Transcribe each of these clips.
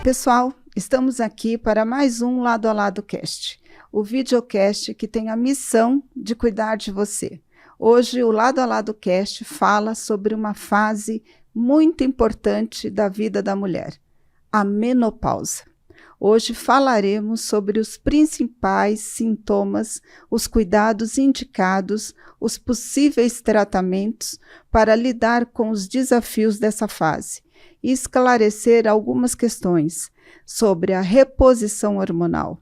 Pessoal, estamos aqui para mais um Lado a Lado Cast, o videocast que tem a missão de cuidar de você. Hoje, o Lado a Lado Cast fala sobre uma fase muito importante da vida da mulher, a menopausa. Hoje falaremos sobre os principais sintomas, os cuidados indicados, os possíveis tratamentos para lidar com os desafios dessa fase e esclarecer algumas questões sobre a reposição hormonal.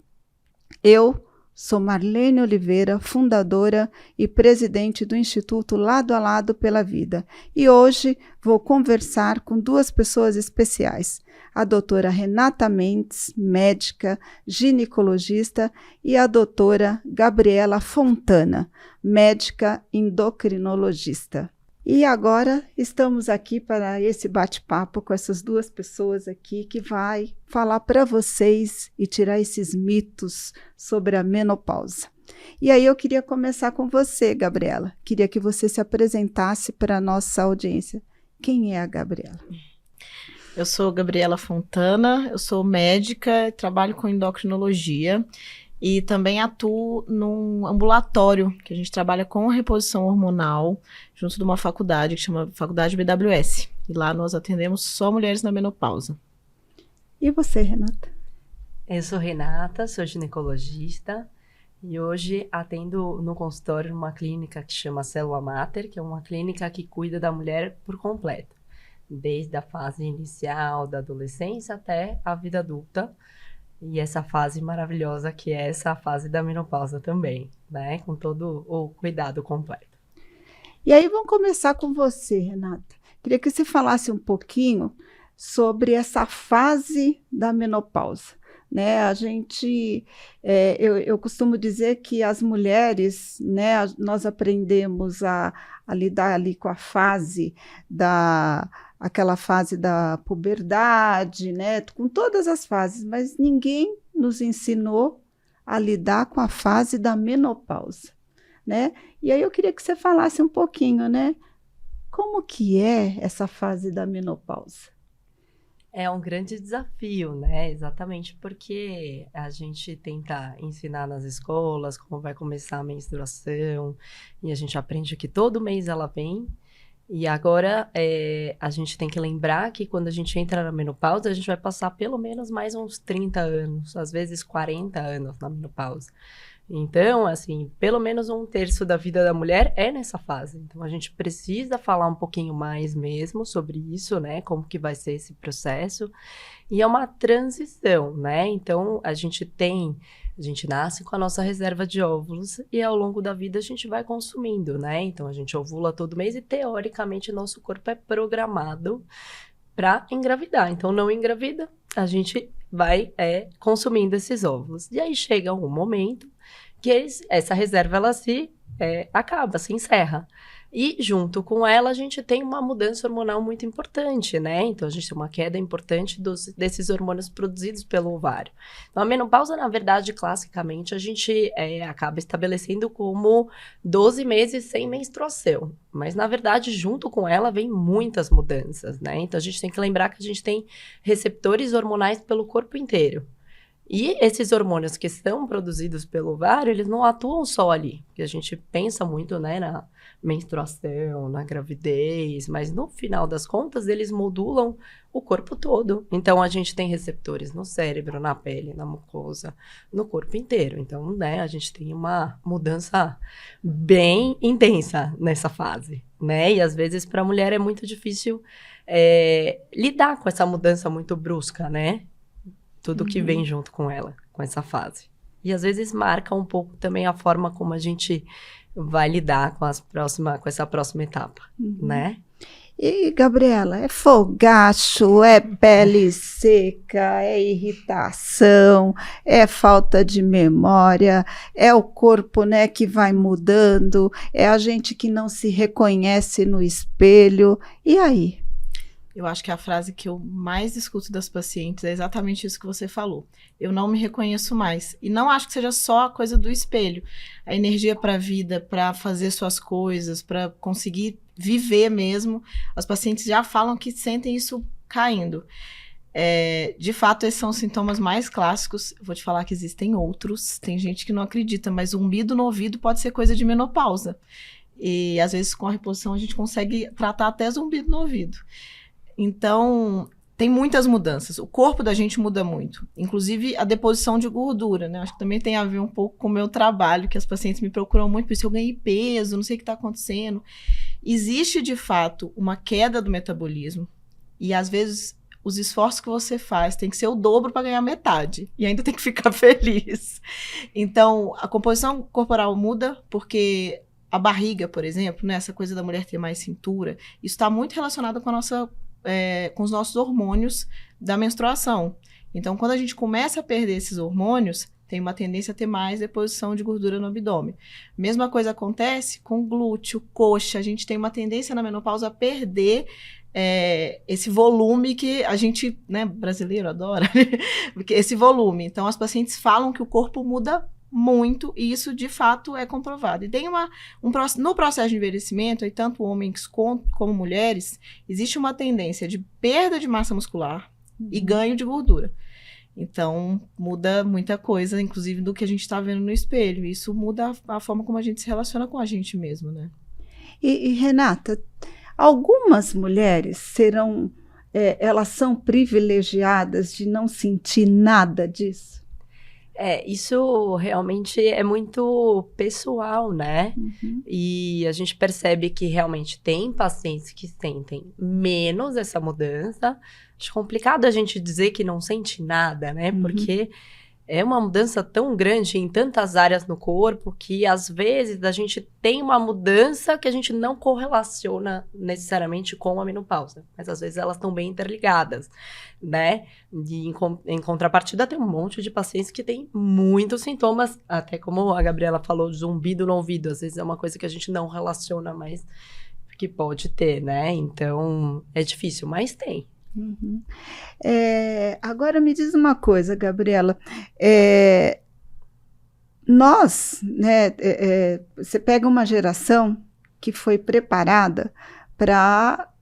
Eu sou Marlene Oliveira, fundadora e presidente do Instituto Lado a Lado pela Vida, e hoje vou conversar com duas pessoas especiais, a doutora Renata Mendes, médica, ginecologista, e a doutora Gabriela Fontana, médica endocrinologista. E agora estamos aqui para esse bate-papo com essas duas pessoas aqui que vai falar para vocês e tirar esses mitos sobre a menopausa. E aí eu queria começar com você, Gabriela. Queria que você se apresentasse para a nossa audiência. Quem é a Gabriela? Eu sou Gabriela Fontana, eu sou médica, trabalho com endocrinologia e também atuo num ambulatório, que a gente trabalha com reposição hormonal, junto de uma faculdade que chama Faculdade BWS. E lá nós atendemos só mulheres na menopausa. E você, Renata? Eu sou Renata, sou ginecologista e hoje atendo no consultório numa clínica que chama Célula Mater, que é uma clínica que cuida da mulher por completo, desde a fase inicial da adolescência até a vida adulta. E essa fase maravilhosa que é essa fase da menopausa também, né? Com todo o cuidado completo. E aí vamos começar com você, Renata. Queria que você falasse um pouquinho sobre essa fase da menopausa, né? A gente, eu costumo dizer que as mulheres, né? Nós aprendemos a lidar ali com a fase aquela fase da puberdade, né? Com todas as fases, mas ninguém nos ensinou a lidar com a fase da menopausa, né? E aí eu queria que você falasse um pouquinho, né? Como que é essa fase da menopausa? É um grande desafio, né? Exatamente porque a gente tenta ensinar nas escolas como vai começar a menstruação e a gente aprende que todo mês ela vem. E agora, a gente tem que lembrar que quando a gente entra na menopausa, a gente vai passar pelo menos mais uns 30 anos, às vezes 40 anos na menopausa. Então, assim, pelo menos 1/3 da vida da mulher é nessa fase. Então, a gente precisa falar um pouquinho mais mesmo sobre isso, né? Como que vai ser esse processo. E é uma transição, né? Então, a gente nasce com a nossa reserva de óvulos e ao longo da vida a gente vai consumindo, né? Então, a gente ovula todo mês e, teoricamente, nosso corpo é programado para engravidar. Então, não engravida, a gente vai consumindo esses óvulos. E aí chega um momento que essa reserva, ela acaba, se encerra. E, junto com ela, a gente tem uma mudança hormonal muito importante, né? Então, a gente tem uma queda importante desses hormônios produzidos pelo ovário. Então, a menopausa, na verdade, classicamente, a gente acaba estabelecendo como 12 meses sem menstruação. Mas, na verdade, junto com ela, vem muitas mudanças, né? Então, a gente tem que lembrar que a gente tem receptores hormonais pelo corpo inteiro. E esses hormônios que são produzidos pelo ovário, eles não atuam só ali. Porque a gente pensa muito, né, na menstruação, na gravidez, mas no final das contas, eles modulam o corpo todo. Então, a gente tem receptores no cérebro, na pele, na mucosa, no corpo inteiro. Então, né, a gente tem uma mudança bem intensa nessa fase, né? E às vezes, para a mulher, é muito difícil lidar com essa mudança muito brusca, né? Tudo que vem junto com ela, com essa fase. E às vezes marca um pouco também a forma como a gente vai lidar com essa próxima etapa, né? E, Gabriela, é fogacho, é pele seca, é irritação, é falta de memória, é o corpo, né, que vai mudando, é a gente que não se reconhece no espelho. E aí? Eu acho que a frase que eu mais escuto das pacientes é exatamente isso que você falou. Eu não me reconheço mais. E não acho que seja só a coisa do espelho. A energia para a vida, para fazer suas coisas, para conseguir viver mesmo. As pacientes já falam que sentem isso caindo. De fato, esses são os sintomas mais clássicos. Vou te falar que existem outros. Tem gente que não acredita, mas zumbido no ouvido pode ser coisa de menopausa. E, às vezes, com a reposição, a gente consegue tratar até zumbido no ouvido. Então, tem muitas mudanças. O corpo da gente muda muito. Inclusive, a deposição de gordura, né? Acho que também tem a ver um pouco com o meu trabalho, que as pacientes me procuram muito, por isso eu ganhei peso, não sei o que está acontecendo. Existe, de fato, uma queda do metabolismo. E, às vezes, os esforços que você faz tem que ser o dobro para ganhar metade. E ainda tem que ficar feliz. Então, a composição corporal muda porque a barriga, por exemplo, né, essa coisa da mulher ter mais cintura, isso está muito relacionado com com os nossos hormônios da menstruação. Então, quando a gente começa a perder esses hormônios, tem uma tendência a ter mais deposição de gordura no abdômen. Mesma coisa acontece com glúteo, coxa. A gente tem uma tendência na menopausa a perder esse volume que a gente, né, brasileiro adora, porque esse volume. Então, as pacientes falam que o corpo muda muito, e isso de fato é comprovado. E tem no processo de envelhecimento, aí, tanto homens como mulheres, existe uma tendência de perda de massa muscular e ganho de gordura. Então, muda muita coisa, inclusive do que a gente está vendo no espelho. Isso muda a forma como a gente se relaciona com a gente mesmo, né? E Renata, algumas mulheres elas são privilegiadas de não sentir nada disso? Isso realmente é muito pessoal, né? Uhum. E a gente percebe que realmente tem pacientes que sentem menos essa mudança. Acho complicado a gente dizer que não sente nada, né? Uhum. Porque é uma mudança tão grande em tantas áreas no corpo que, às vezes, a gente tem uma mudança que a gente não correlaciona necessariamente com a menopausa. Mas, às vezes, elas estão bem interligadas, né? E, em contrapartida, tem um monte de pacientes que têm muitos sintomas, até como a Gabriela falou, zumbido no ouvido. Às vezes, é uma coisa que a gente não relaciona, mas que pode ter, né? Então, é difícil, mas tem. Uhum. Agora me diz uma coisa, Gabriela. Nós, né, você pega uma geração que foi preparada para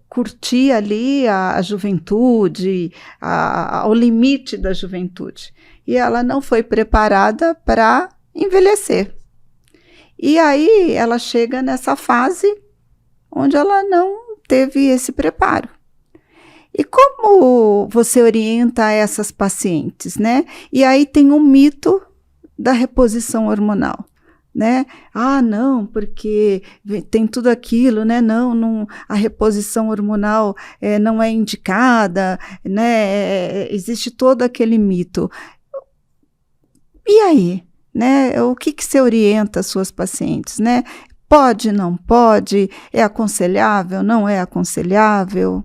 curtir ali a juventude, ao limite da juventude. E ela não foi preparada para envelhecer. E aí ela chega nessa fase onde ela não teve esse preparo. E como você orienta essas pacientes, né? E aí tem o mito da reposição hormonal, né? Ah, não, porque tem tudo aquilo, né? Não, a reposição hormonal não é indicada, né? Existe todo aquele mito. E aí, né? O que você orienta as suas pacientes, né? Pode, não pode? É aconselhável, não é aconselhável?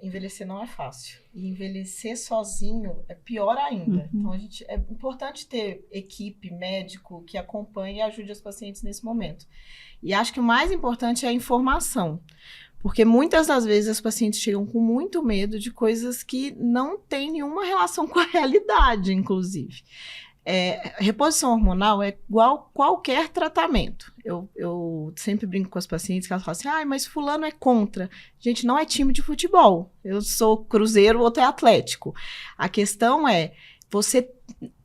Envelhecer não é fácil. E envelhecer sozinho é pior ainda. Uhum. Então, é importante ter equipe, médico, que acompanhe e ajude os pacientes nesse momento. E acho que o mais importante é a informação. Porque muitas das vezes as pacientes chegam com muito medo de coisas que não têm nenhuma relação com a realidade, inclusive. Reposição hormonal é igual qualquer tratamento. Eu sempre brinco com as pacientes que elas falam assim, mas fulano é contra. Gente, não é time de futebol. Eu sou Cruzeiro, o outro é Atlético. A questão é, você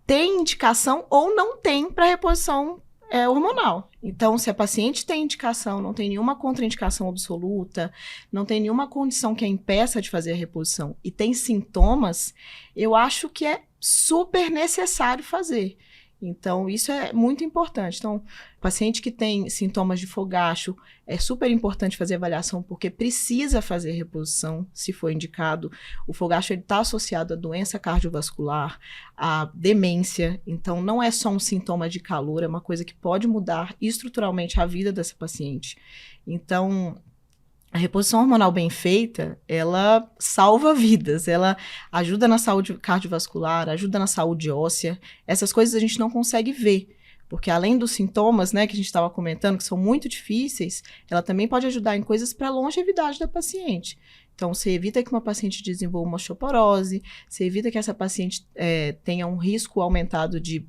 tem indicação ou não tem para reposição hormonal. Então, se a paciente tem indicação, não tem nenhuma contraindicação absoluta, não tem nenhuma condição que a impeça de fazer a reposição e tem sintomas, eu acho que é super necessário fazer. Então, isso é muito importante. Então, paciente que tem sintomas de fogacho, é super importante fazer avaliação, porque precisa fazer reposição, se for indicado. O fogacho está associado à doença cardiovascular, à demência. Então, não é só um sintoma de calor, é uma coisa que pode mudar estruturalmente a vida dessa paciente. Então, a reposição hormonal bem feita, ela salva vidas, ela ajuda na saúde cardiovascular, ajuda na saúde óssea. Essas coisas a gente não consegue ver, porque além dos sintomas, né, que a gente estava comentando, que são muito difíceis, ela também pode ajudar em coisas para a longevidade da paciente. Então, você evita que uma paciente desenvolva uma osteoporose, você evita que essa paciente tenha um risco aumentado de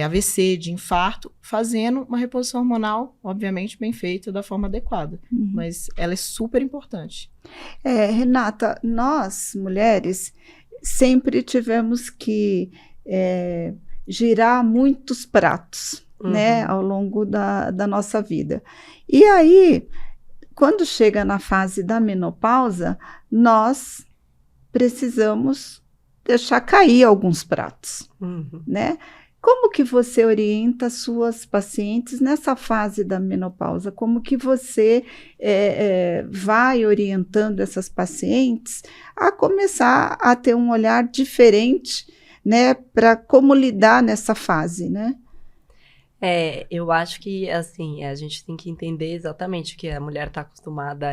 AVC, de infarto, fazendo uma reposição hormonal, obviamente, bem feita, da forma adequada. Mas ela é super importante. Renata, nós, mulheres, sempre tivemos que girar muitos pratos, né, ao longo da nossa vida. E aí, quando chega na fase da menopausa, nós precisamos deixar cair alguns pratos, né? Como que você orienta suas pacientes nessa fase da menopausa? Como que você vai orientando essas pacientes a começar a ter um olhar diferente, né, para como lidar nessa fase, né? Eu acho que, assim, a gente tem que entender exatamente que a mulher está acostumada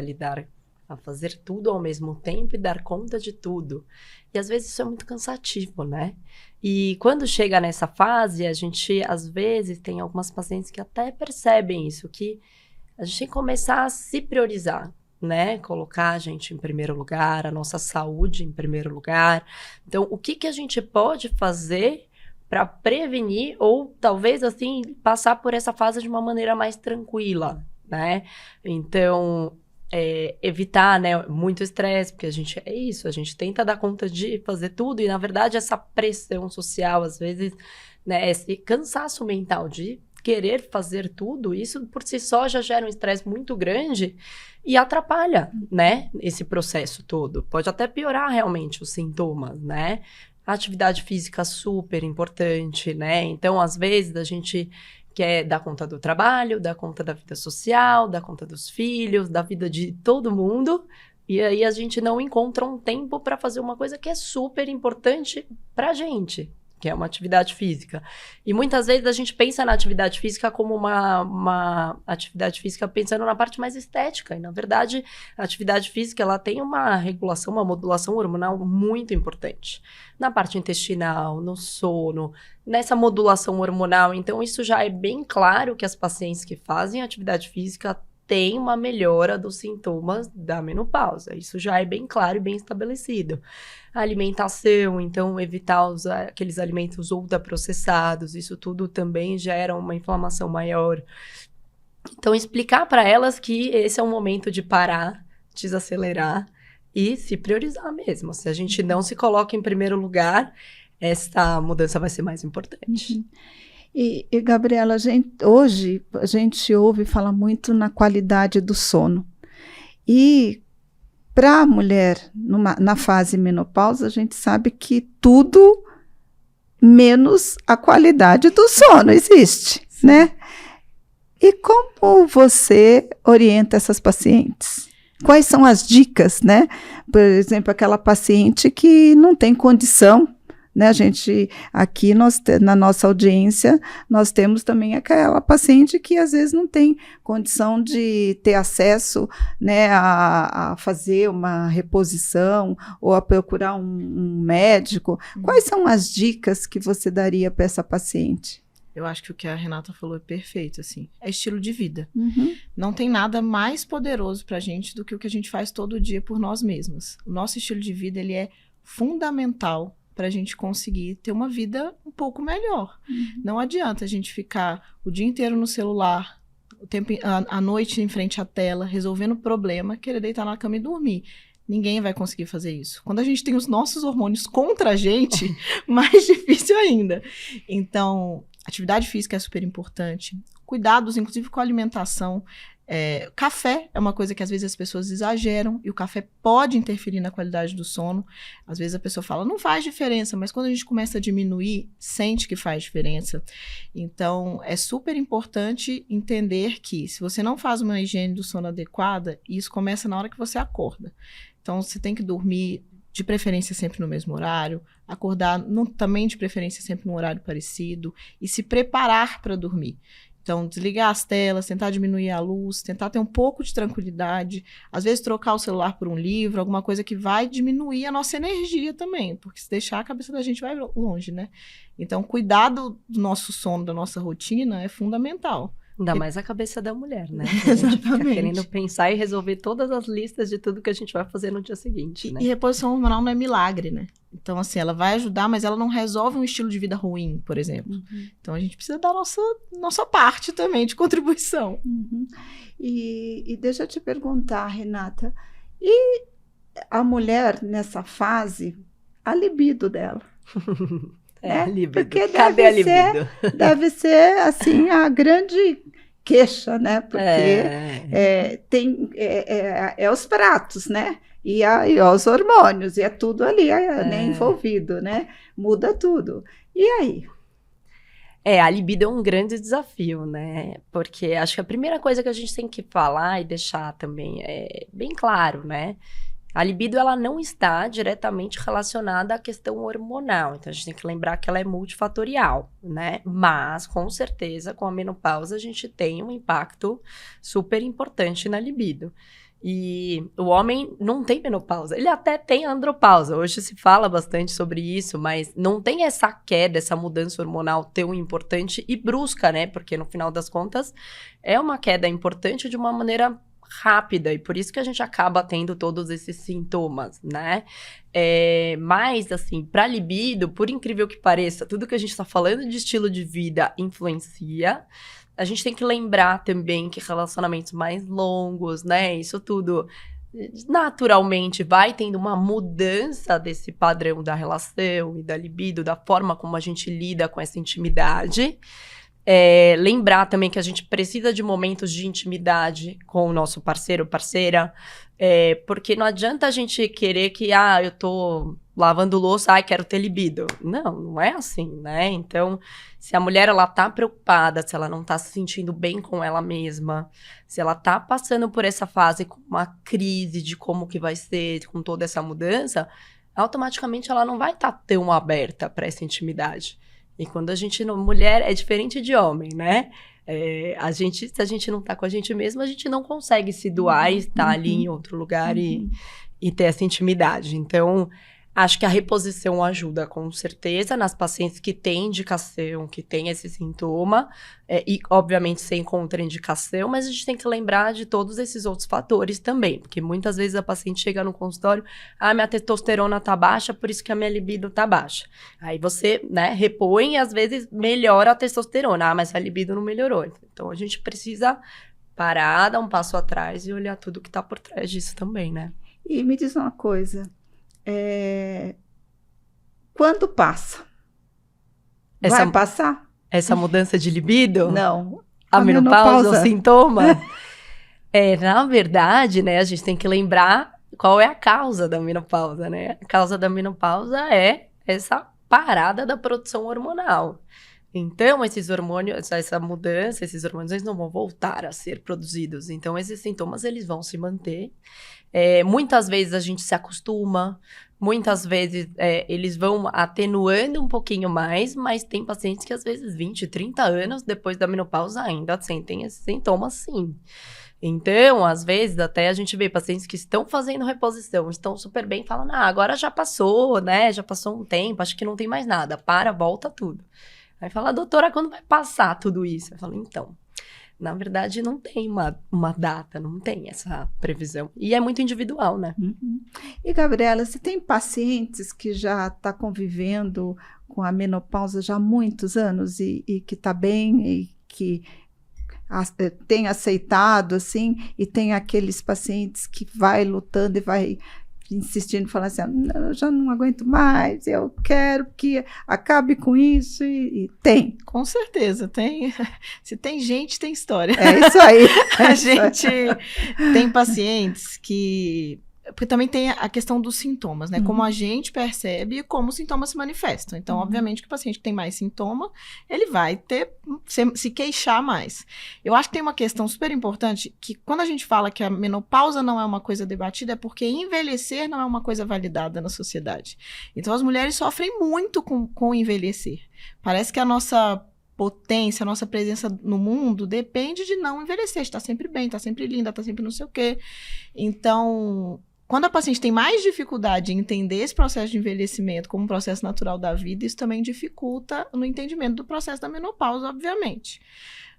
a fazer tudo ao mesmo tempo e dar conta de tudo. E às vezes isso é muito cansativo, né? E quando chega nessa fase, a gente, às vezes, tem algumas pacientes que até percebem isso, que a gente tem que começar a se priorizar, né? Colocar a gente em primeiro lugar, a nossa saúde em primeiro lugar. Então, o que a gente pode fazer para prevenir ou, talvez, assim, passar por essa fase de uma maneira mais tranquila, né? Então, evitar, né, muito estresse, porque a gente tenta dar conta de fazer tudo e, na verdade, essa pressão social, às vezes, né, esse cansaço mental de querer fazer tudo, isso por si só já gera um estresse muito grande e atrapalha, né, esse processo todo. Pode até piorar realmente os sintomas, né? A atividade física super importante, né? Então, às vezes, a gente quer dar conta do trabalho, dar conta da vida social, dar conta dos filhos, da vida de todo mundo, e aí a gente não encontra um tempo para fazer uma coisa que é super importante pra gente, que é uma atividade física. E muitas vezes a gente pensa na atividade física como uma atividade física pensando na parte mais estética. E, na verdade, a atividade física ela tem uma regulação, uma modulação hormonal muito importante. Na parte intestinal, no sono, nessa modulação hormonal. Então, isso já é bem claro que as pacientes que fazem atividade física tem uma melhora dos sintomas da menopausa. Isso já é bem claro e bem estabelecido. A alimentação, então, evitar aqueles alimentos ultraprocessados, isso tudo também gera uma inflamação maior. Então, explicar para elas que esse é um momento de parar, desacelerar e se priorizar mesmo. Se a gente não se coloca em primeiro lugar, essa mudança vai ser mais importante. E Gabriela, hoje a gente ouve falar muito na qualidade do sono. E para a mulher na fase menopausa, a gente sabe que tudo menos a qualidade do sono existe, né? E como você orienta essas pacientes? Quais são as dicas, né? Por exemplo, aquela paciente que não tem condição, né? A gente, aqui na nossa audiência, nós temos também aquela paciente que às vezes não tem condição de ter acesso, né, a fazer uma reposição ou a procurar um médico. Quais são as dicas que você daria para essa paciente? Eu acho que o que a Renata falou é perfeito, assim. É estilo de vida. Não tem nada mais poderoso pra gente do que o que a gente faz todo dia por nós mesmos. O nosso estilo de vida, ele é fundamental para a gente conseguir ter uma vida um pouco melhor. Não adianta a gente ficar o dia inteiro no celular, a noite em frente à tela, resolvendo problema, querer deitar na cama e dormir. Ninguém vai conseguir fazer isso. Quando a gente tem os nossos hormônios contra a gente, mais difícil ainda. Então, atividade física é super importante. Cuidados, inclusive, com a alimentação. Café é uma coisa que às vezes as pessoas exageram e o café pode interferir na qualidade do sono. Às vezes a pessoa fala, não faz diferença, mas quando a gente começa a diminuir, sente que faz diferença. Então, é super importante entender que se você não faz uma higiene do sono adequada, isso começa na hora que você acorda. Então, você tem que dormir de preferência sempre no mesmo horário, acordar também de preferência sempre num horário parecido e se preparar para dormir. Então, desligar as telas, tentar diminuir a luz, tentar ter um pouco de tranquilidade, às vezes trocar o celular por um livro, alguma coisa que vai diminuir a nossa energia também, porque se deixar a cabeça da gente vai longe, né? Então, cuidar do nosso sono, da nossa rotina é fundamental. Ainda mais a cabeça da mulher, né? Exatamente. A gente fica querendo pensar e resolver todas as listas de tudo que a gente vai fazer no dia seguinte, né? E reposição hormonal não é milagre, né? Então, assim, ela vai ajudar, mas ela não resolve um estilo de vida ruim, por exemplo. Então, a gente precisa dar nossa parte também de contribuição. E deixa eu te perguntar, Renata, e a mulher nessa fase, a libido dela? A libido. Porque Cadê a libido? Deve ser, assim, a grande queixa, né? Porque é os pratos, né? E os hormônios, e é tudo ali né, envolvido, né? Muda tudo. E aí? A libido é um grande desafio, né? Porque acho que a primeira coisa que a gente tem que falar e deixar também bem claro, né? A libido, ela não está diretamente relacionada à questão hormonal. Então, a gente tem que lembrar que ela é multifatorial, né? Mas, com certeza, com a menopausa, a gente tem um impacto super importante na libido. E o homem não tem menopausa, ele até tem andropausa. Hoje se fala bastante sobre isso, mas não tem essa queda, essa mudança hormonal tão importante e brusca, né? Porque, no final das contas, é uma queda importante de uma maneira rápida, e por isso que a gente acaba tendo todos esses sintomas, né? Mas, assim, pra libido, por incrível que pareça, tudo que a gente tá falando de estilo de vida influencia. A gente tem que lembrar também que relacionamentos mais longos, né? Isso tudo naturalmente vai tendo uma mudança desse padrão da relação e da libido, da forma como a gente lida com essa intimidade. Lembrar também que a gente precisa de momentos de intimidade com o nosso parceiro ou parceira, porque não adianta a gente querer que, eu tô lavando louça, quero ter libido. Não é assim, né? Então, se a mulher, ela tá preocupada, se ela não tá se sentindo bem com ela mesma, se ela tá passando por essa fase com uma crise de como que vai ser, com toda essa mudança, automaticamente ela não vai estar tão aberta para essa intimidade. E quando a gente, mulher, é diferente de homem, né? Se a gente não tá com a gente mesma, a gente não consegue se doar e estar ali em outro lugar e ter essa intimidade. Então, acho que a reposição ajuda, com certeza, nas pacientes que têm indicação, que têm esse sintoma, e, obviamente, sem contraindicação, mas a gente tem que lembrar de todos esses outros fatores também, porque muitas vezes a paciente chega no consultório, minha testosterona tá baixa, por isso que a minha libido tá baixa. Aí você, né, repõe e, às vezes, melhora a testosterona, mas a libido não melhorou. Então, a gente precisa parar, dar um passo atrás e olhar tudo que tá por trás disso também, né? E me diz uma coisa, quando passa? Vai passar? Essa mudança de libido? Não. A menopausa, o sintoma? Na verdade, né, a gente tem que lembrar qual é a causa da menopausa, né? A causa da menopausa é essa parada da produção hormonal. Então, esses hormônios, essa mudança, esses hormônios, eles não vão voltar a ser produzidos. Então, esses sintomas, eles vão se manter. Muitas vezes a gente se acostuma, muitas vezes eles vão atenuando um pouquinho mais, mas tem pacientes que às vezes 20, 30 anos depois da menopausa ainda sentem esses sintomas, sim. Então, às vezes, até a gente vê pacientes que estão fazendo reposição, estão super bem, falam, agora já passou, né, já passou um tempo, acho que não tem mais nada, volta tudo. Aí fala, doutora, quando vai passar tudo isso? Eu falo, então, na verdade, não tem uma data, não tem essa previsão. E é muito individual, né? E, Gabriela, você tem pacientes que já está convivendo com a menopausa já há muitos anos e que está bem e que tem aceitado, assim, e tem aqueles pacientes que vai lutando e vai insistindo, falando assim, eu já não aguento mais, eu quero que acabe com isso, e tem. Com certeza, tem. Se tem gente, tem história. É isso aí. A gente tem pacientes que... Porque também tem a questão dos sintomas, né? Como a gente percebe e como os sintomas se manifestam. Então, obviamente, que o paciente que tem mais sintoma, ele vai se queixar mais. Eu acho que tem uma questão super importante, que quando a gente fala que a menopausa não é uma coisa debatida, é porque envelhecer não é uma coisa validada na sociedade. Então, as mulheres sofrem muito com envelhecer. Parece que a nossa potência, a nossa presença no mundo depende de não envelhecer, está sempre bem, está sempre linda, está sempre não sei o quê. Então, quando a paciente tem mais dificuldade em entender esse processo de envelhecimento como um processo natural da vida, isso também dificulta no entendimento do processo da menopausa, obviamente.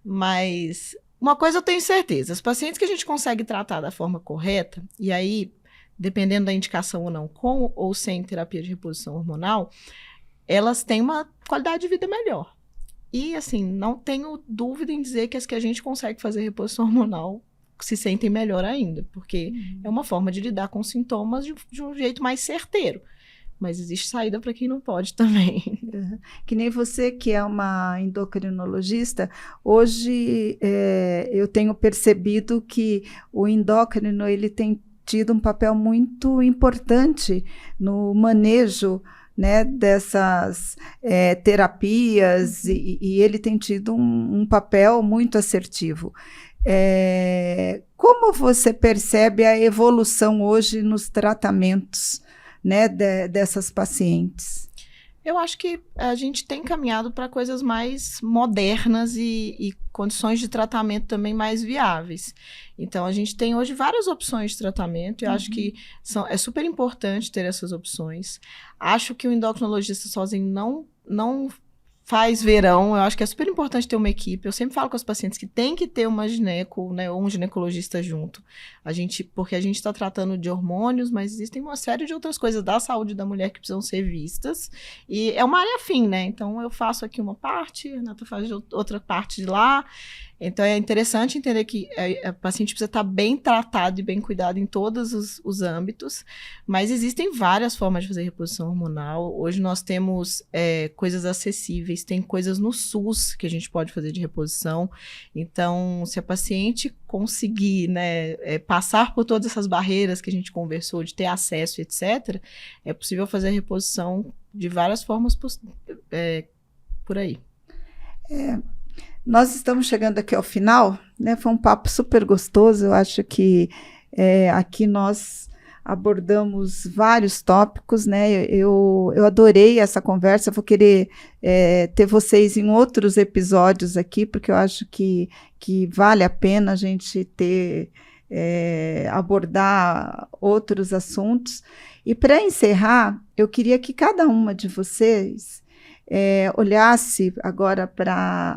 Mas uma coisa eu tenho certeza, os pacientes que a gente consegue tratar da forma correta, e aí dependendo da indicação ou não, com ou sem terapia de reposição hormonal, elas têm uma qualidade de vida melhor. E, assim, não tenho dúvida em dizer que as que a gente consegue fazer reposição hormonal se sentem melhor ainda, porque é uma forma de lidar com sintomas de um jeito mais certeiro. Mas existe saída para quem não pode também. Que nem você, que é uma endocrinologista, hoje eu tenho percebido que o endócrino ele tem tido um papel muito importante no manejo, né, dessas terapias, e ele tem tido um papel muito assertivo. Como você percebe a evolução hoje nos tratamentos, né, dessas pacientes? Eu acho que a gente tem caminhado para coisas mais modernas e condições de tratamento também mais viáveis. Então, a gente tem hoje várias opções de tratamento e acho que é super importante ter essas opções. Acho que o endocrinologista sozinho não faz verão. Eu acho que é super importante ter uma equipe. Eu sempre falo com os pacientes que tem que ter uma gineco, né, ou um ginecologista junto. Porque a gente está tratando de hormônios, mas existem uma série de outras coisas da saúde da mulher que precisam ser vistas. E é uma área fim, né? Então, eu faço aqui uma parte, a Renata faz outra parte de lá. Então, é interessante entender que a paciente precisa estar bem tratado e bem cuidado em todos os âmbitos, mas existem várias formas de fazer reposição hormonal. Hoje nós temos coisas acessíveis, tem coisas no SUS que a gente pode fazer de reposição. Então, se a paciente conseguir, né, passar por todas essas barreiras que a gente conversou, de ter acesso, etc., é possível fazer a reposição de várias formas por aí. Nós estamos chegando aqui ao final, né? Foi um papo super gostoso. Eu acho que aqui nós abordamos vários tópicos, né? Eu adorei essa conversa. Vou querer ter vocês em outros episódios aqui, porque eu acho que vale a pena a gente abordar outros assuntos. E para encerrar, eu queria que cada uma de vocês olhasse agora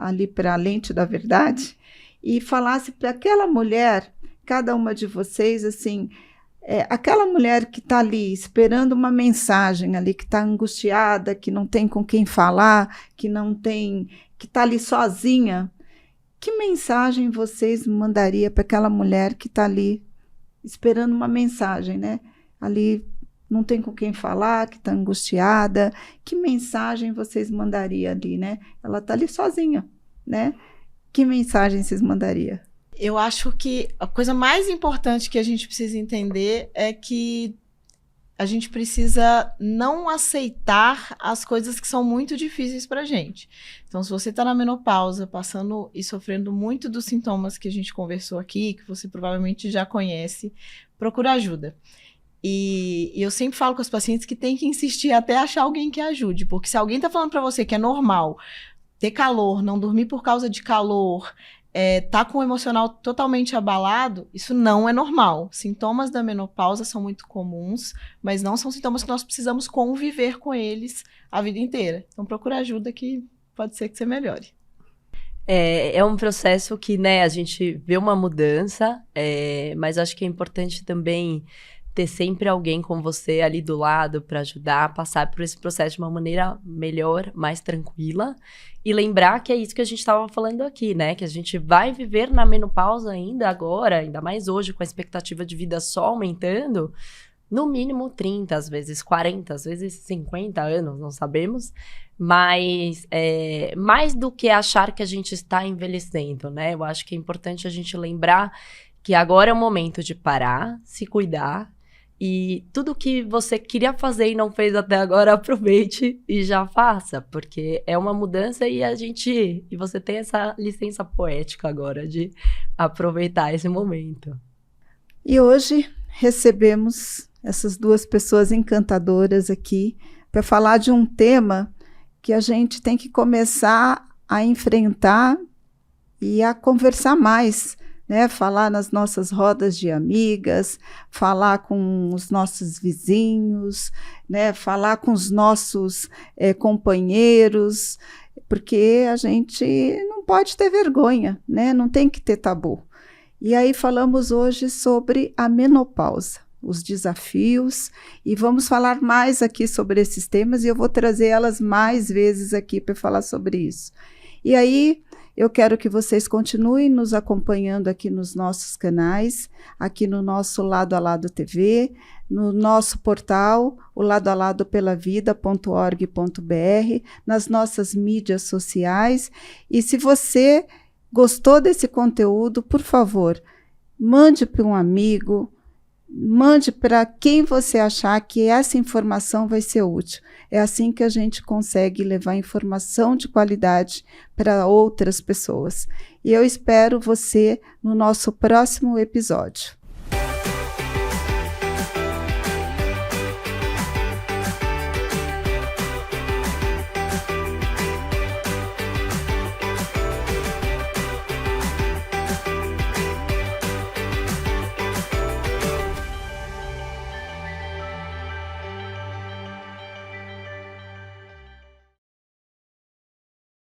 ali para a lente da verdade e falasse para aquela mulher, cada uma de vocês, assim, aquela mulher que está ali esperando uma mensagem ali, que está angustiada, que não tem com quem falar, que está ali sozinha, que mensagem vocês mandariam para aquela mulher que está ali esperando uma mensagem, né? Ali não tem com quem falar, que está angustiada, que mensagem vocês mandariam ali, né? Ela está ali sozinha, né? Que mensagem vocês mandariam? Eu acho que a coisa mais importante que a gente precisa entender é que a gente precisa não aceitar as coisas que são muito difíceis para a gente. Então, se você está na menopausa, passando e sofrendo muito dos sintomas que a gente conversou aqui, que você provavelmente já conhece, procura ajuda. E eu sempre falo com os pacientes que tem que insistir até achar alguém que ajude, porque se alguém está falando para você que é normal ter calor, não dormir por causa de calor, tá com o emocional totalmente abalado, isso não é normal. Sintomas da menopausa são muito comuns, mas não são sintomas que nós precisamos conviver com eles a vida inteira. Então procura ajuda que pode ser que você melhore. É um processo que, né, a gente vê uma mudança, mas acho que é importante também ter sempre alguém com você ali do lado para ajudar a passar por esse processo de uma maneira melhor, mais tranquila. E lembrar que é isso que a gente estava falando aqui, né? Que a gente vai viver na menopausa ainda agora, ainda mais hoje, com a expectativa de vida só aumentando, no mínimo 30, às vezes 40, às vezes 50 anos, não sabemos. Mas mais do que achar que a gente está envelhecendo, né? Eu acho que é importante a gente lembrar que agora é o momento de parar, se cuidar, e tudo que você queria fazer e não fez até agora, aproveite e já faça, porque é uma mudança e você tem essa licença poética agora de aproveitar esse momento. E hoje recebemos essas duas pessoas encantadoras aqui para falar de um tema que a gente tem que começar a enfrentar e a conversar mais, né? Falar nas nossas rodas de amigas, falar com os nossos vizinhos, né? Falar com os nossos companheiros, porque a gente não pode ter vergonha, né? Não tem que ter tabu. E aí falamos hoje sobre a menopausa. os desafios, e vamos falar mais aqui sobre esses temas, e eu vou trazer elas mais vezes aqui para falar sobre isso. E aí, eu quero que vocês continuem nos acompanhando aqui nos nossos canais, aqui no nosso Lado a Lado TV, no nosso portal, o ladoaladopelavida.org.br, nas nossas mídias sociais. E se você gostou desse conteúdo, por favor, mande para um amigo, mande para quem você achar que essa informação vai ser útil. É assim que a gente consegue levar informação de qualidade para outras pessoas. E eu espero você no nosso próximo episódio.